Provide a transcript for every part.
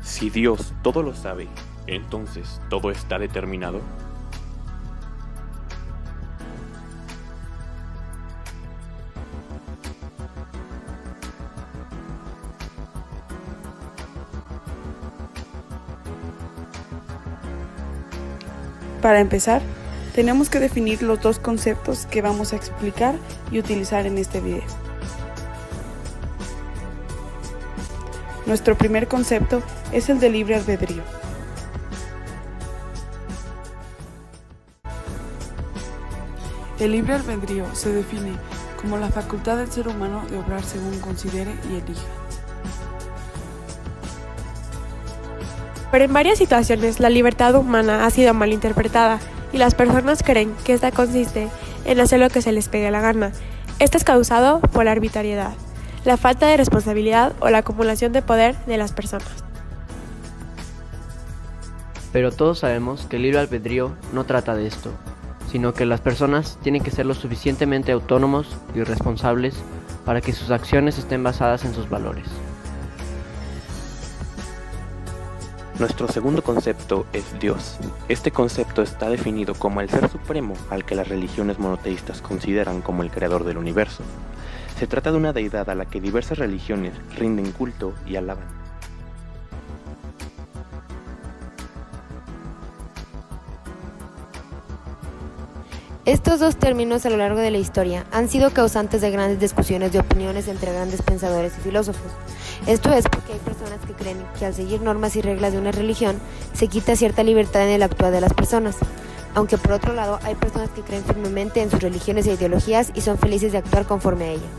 Si Dios todo lo sabe, entonces todo está determinado. Para empezar, tenemos que definir los dos conceptos que vamos a explicar y utilizar en este video. Nuestro primer concepto es el de libre albedrío. El libre albedrío se define como la facultad del ser humano de obrar según considere y elija. Pero en varias situaciones la libertad humana ha sido malinterpretada y las personas creen que esta consiste en hacer lo que se les pegue la gana. Esto es causado por la arbitrariedad, la falta de responsabilidad o la acumulación de poder de las personas. Pero todos sabemos que el libre albedrío no trata de esto, sino que las personas tienen que ser lo suficientemente autónomos y responsables para que sus acciones estén basadas en sus valores. Nuestro segundo concepto es Dios. Este concepto está definido como el ser supremo al que las religiones monoteístas consideran como el creador del universo. Se trata de una deidad a la que diversas religiones rinden culto y alaban. Estos dos términos a lo largo de la historia han sido causantes de grandes discusiones de opiniones entre grandes pensadores y filósofos. Esto es porque hay personas que creen que al seguir normas y reglas de una religión se quita cierta libertad en el actuar de las personas, aunque por otro lado hay personas que creen firmemente en sus religiones e ideologías y son felices de actuar conforme a ella.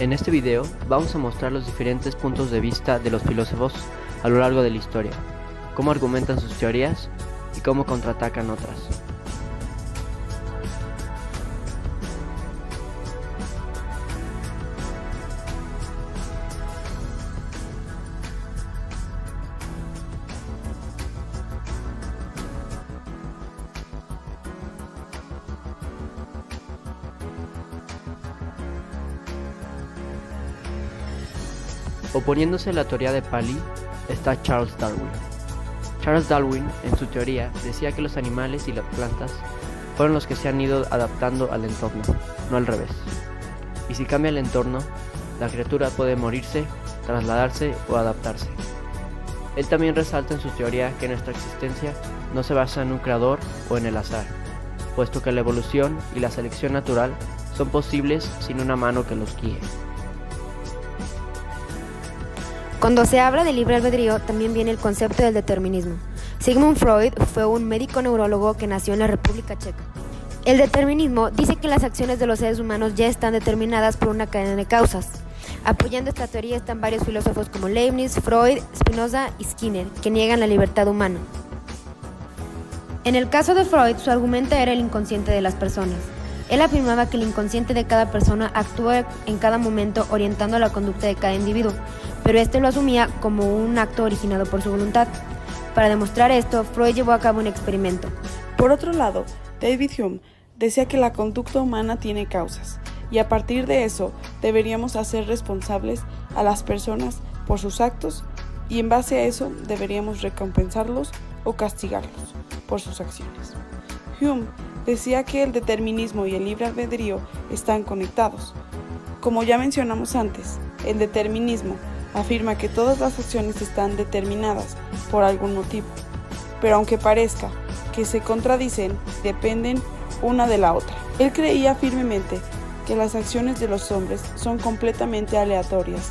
En este video vamos a mostrar los diferentes puntos de vista de los filósofos a lo largo de la historia, cómo argumentan sus teorías y cómo contraatacan otras. Oponiéndose a la teoría de Paley está Charles Darwin. Charles Darwin, en su teoría, decía que los animales y las plantas fueron los que se han ido adaptando al entorno, no al revés. Y si cambia el entorno, la criatura puede morirse, trasladarse o adaptarse. Él también resalta en su teoría que nuestra existencia no se basa en un creador o en el azar, puesto que la evolución y la selección natural son posibles sin una mano que los guíe. Cuando se habla de libre albedrío, también viene el concepto del determinismo. Sigmund Freud fue un médico neurólogo que nació en la República Checa. El determinismo dice que las acciones de los seres humanos ya están determinadas por una cadena de causas. Apoyando esta teoría están varios filósofos como Leibniz, Freud, Spinoza y Skinner, que niegan la libertad humana. En el caso de Freud, su argumento era el inconsciente de las personas. Él afirmaba que el inconsciente de cada persona actúa en cada momento orientando la conducta de cada individuo, pero este lo asumía como un acto originado por su voluntad. Para demostrar esto, Freud llevó a cabo un experimento. Por otro lado, David Hume decía que la conducta humana tiene causas, y a partir de eso deberíamos hacer responsables a las personas por sus actos, y en base a eso deberíamos recompensarlos o castigarlos por sus acciones. Hume decía que el determinismo y el libre albedrío están conectados. Como ya mencionamos antes, el determinismo afirma que todas las acciones están determinadas por algún motivo, pero aunque parezca que se contradicen, dependen una de la otra. Él creía firmemente que las acciones de los hombres son completamente aleatorias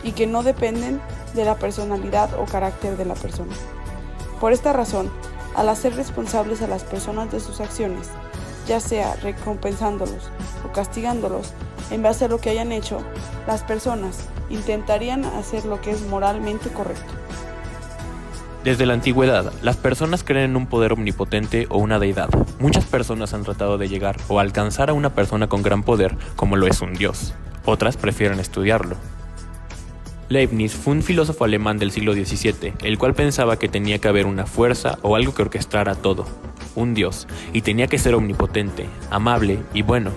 y que no dependen de la personalidad o carácter de la persona. Por esta razón, al hacer responsables a las personas de sus acciones, ya sea recompensándolos o castigándolos en base a lo que hayan hecho, las personas intentarían hacer lo que es moralmente correcto. Desde la antigüedad, las personas creen en un poder omnipotente o una deidad. Muchas personas han tratado de llegar o alcanzar a una persona con gran poder, como lo es un dios. Otras prefieren estudiarlo. Leibniz fue un filósofo alemán del siglo XVII, el cual pensaba que tenía que haber una fuerza o algo que orquestara todo, un dios, y tenía que ser omnipotente, amable y bueno.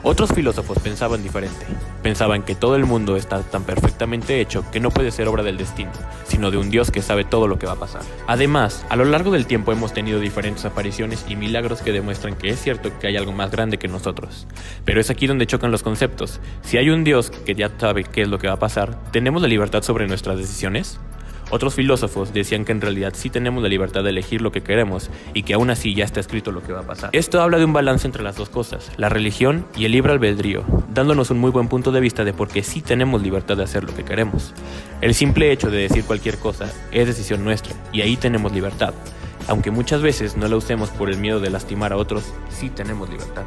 Otros filósofos pensaban diferente. Pensaban que todo el mundo está tan perfectamente hecho que no puede ser obra del destino, sino de un Dios que sabe todo lo que va a pasar. Además, a lo largo del tiempo hemos tenido diferentes apariciones y milagros que demuestran que es cierto que hay algo más grande que nosotros. Pero es aquí donde chocan los conceptos. Si hay un Dios que ya sabe qué es lo que va a pasar, ¿tenemos la libertad sobre nuestras decisiones? Otros filósofos decían que en realidad sí tenemos la libertad de elegir lo que queremos y que aún así ya está escrito lo que va a pasar. Esto habla de un balance entre las dos cosas, la religión y el libre albedrío, dándonos un muy buen punto de vista de por qué sí tenemos libertad de hacer lo que queremos. El simple hecho de decir cualquier cosa es decisión nuestra y ahí tenemos libertad. Aunque muchas veces no la usemos por el miedo de lastimar a otros, sí tenemos libertad.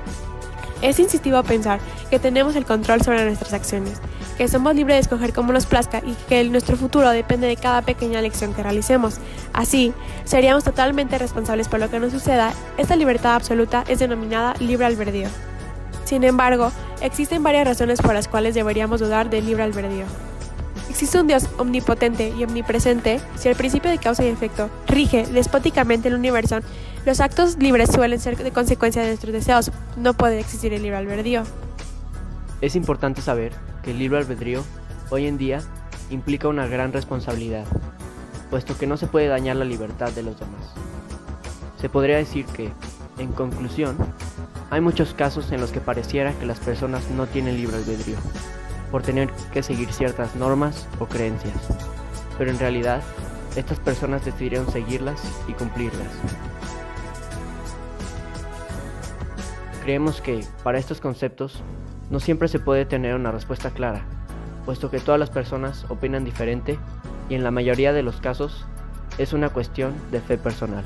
Es instintivo pensar que tenemos el control sobre nuestras acciones, que somos libres de escoger cómo nos plazca y que nuestro futuro depende de cada pequeña elección que realicemos. Así, seríamos totalmente responsables por lo que nos suceda. Esta libertad absoluta es denominada libre albedrío. Sin embargo, existen varias razones por las cuales deberíamos dudar del libre albedrío. Existe un Dios omnipotente y omnipresente. Si el principio de causa y efecto rige despóticamente el universo, los actos libres suelen ser de consecuencia de nuestros deseos. No puede existir el libre albedrío. Es importante saber que el libre albedrío hoy en día implica una gran responsabilidad, puesto que no se puede dañar la libertad de los demás. Se podría decir que, en conclusión, hay muchos casos en los que pareciera que las personas no tienen libre albedrío, por tener que seguir ciertas normas o creencias, pero en realidad, estas personas decidieron seguirlas y cumplirlas. Creemos que, para estos conceptos, no siempre se puede tener una respuesta clara, puesto que todas las personas opinan diferente y en la mayoría de los casos es una cuestión de fe personal.